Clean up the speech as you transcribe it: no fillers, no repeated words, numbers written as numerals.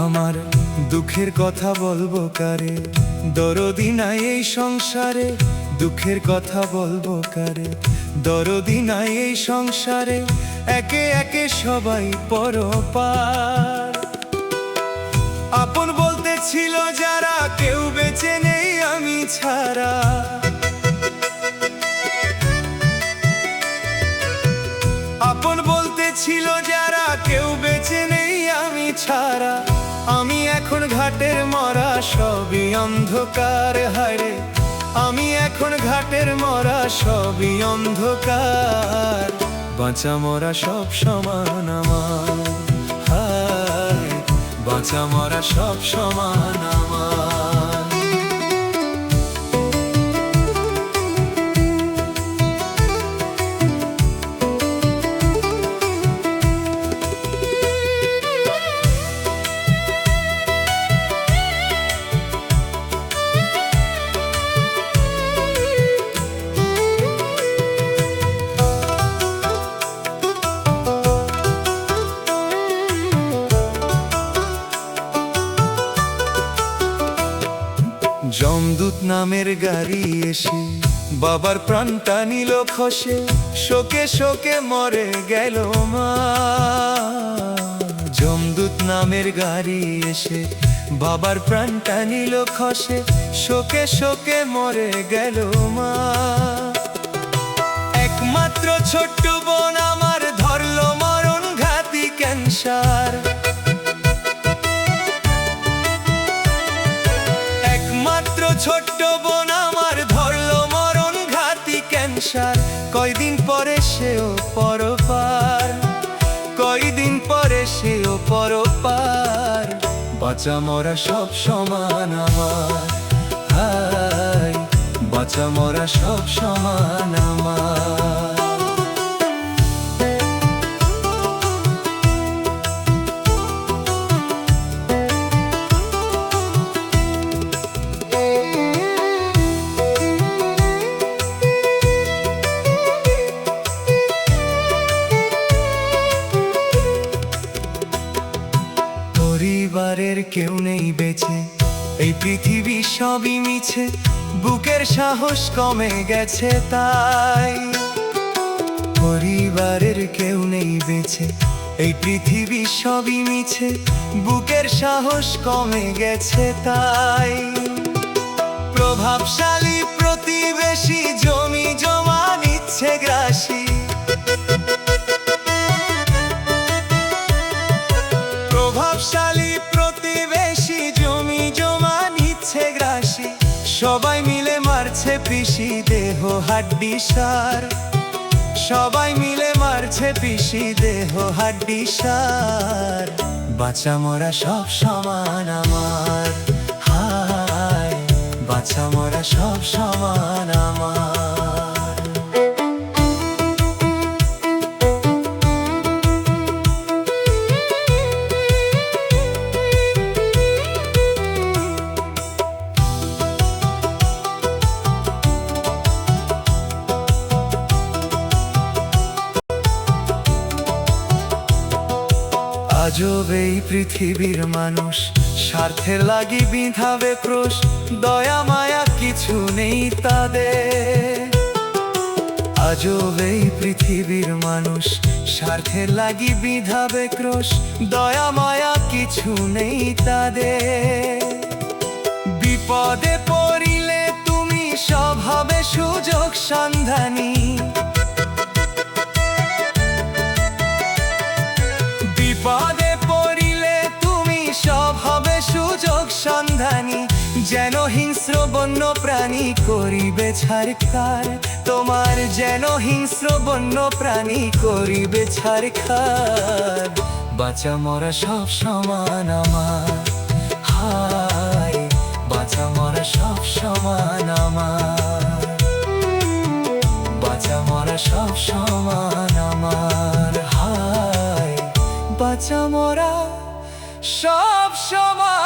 আমার দুঃখের কথা বলবো কারে, দরদি নাই এই সংসারে। দুঃখের কথা বলবো কারে, দরদি নাই এই সংসারে। একে একে সবাই পরপার। আপন বলতে ছিল যারা, কেউ বেঁচে নেই আমি ছাড়া। আপন বলতে ছিল যারা, কেউ বেঁচে নেই আমি ছাড়া। আমি এখন ঘাটের মরা, সবই অন্ধকার হায়রে। আমি এখন ঘাটের মরা, সবই অন্ধকার। বাঁচা মরা সব সমান আমার, হায় বাঁচা মরা সব সমান আমার। যমদূত নামের গাড়ি এসে বাবার প্রাণটা নিল খসে। শোকে শোকে মরে গেল মা। যমদূত নামের গাড়ি এসে বাবার প্রাণটা নিল খসে। শোকে শোকে মরে গেল মা। একমাত্র ছোট্ট বোন আমার ধরল মরণ ঘাতী ক্যান্সার। ছোট্ট বোন আমার ধরল মরণ ঘাতী ক্যান্সার। কয়দিন পরে সেও পরপার, কয়দিন পরে সেও পরপার। বাঁচা মরা সব সমান আমার, হায় বাঁচা মরা সব সমান আমার। পরিবারের কেউ নেই বেঁচে, এই পৃথিবী সবই মিছে। বুকের সাহস কমে গেছে তাই। পরিবারের কেউ নেই বেঁচে, এই পৃথিবী সবই মিছে। বুকের সাহস কমে গেছে তাই। প্রভাবশালী প্রতিবেশী জমি জমা নিচ্ছে গ্রাসী। প্রভাবশালী প্রতিবেশী জমি জমা নিচ্ছে গ্রাসী। সবাই মিলে মারছে পিসি দেহ হাড্ডি সার। সবাই মিলে মারছে পিসি দেহ হাড্ডি সার। বাঁচা মরা সব সমান আমার, হায় বাঁচা মরা সব সমান আমার। আজব এই পৃথিবীর মানুষ, স্বার্থের লাগি বিঁধাবে ক্রোশ। দয়া মায়া কিছু নেই তাদের। আজব এই পৃথিবীর মানুষ, স্বার্থের লাগি বিঁধাবে ক্রোশ। দয়া মায়া কিছু নেই তাদের। বিপদে পড়িলে তুমি সব হবে সুযোগ সন্ধানী। বিপদে পড়িলে তুমি সব হবে সুযোগ সন্ধানী। যেন হিংস্র বন্য প্রাণী করিবে ছারখার। তোমার যেন হিংস্র বন্য প্রাণী করিবে ছারখার। বাঁচা মরা সব সমান আমার, হায় বাঁচা মরা সব সমান আমার। বাঁচা মরা সব সমান আমার, হায় বাঁচা মরা সব সমান।